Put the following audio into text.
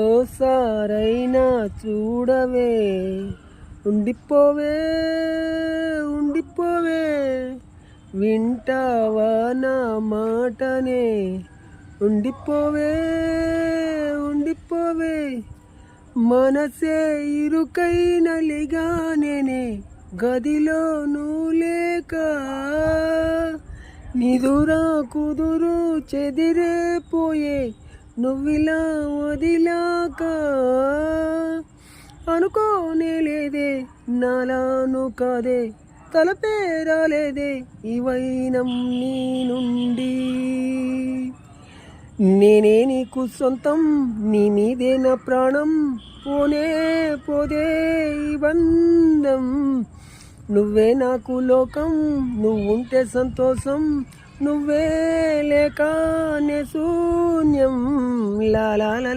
ఓసారైనా చూడవే, ఉండిపోవే ఉండిపోవే, వింటావా నా మాటనే, ఉండిపోవే ఉండిపోవే. మనసే ఇరుకైన లిగానే గదిలో నువ్వు లేక, నిదురా కుదురు చెదిరే పోయే నువ్విలా వదిలాక. అనుకోనే లేదే నాలాను కాదే, తలపే రాలేదే ఈ వైనం నీ నుండి. నేనే నీకు సొంతం, నీ మీదే నా ప్రాణం, పోనే పోదే ఈ బంధం. నువ్వే నాకు లోకం, నువ్వుంటే సంతోషం, నువ్వే లేకనే శూన్యం. లా లా లా.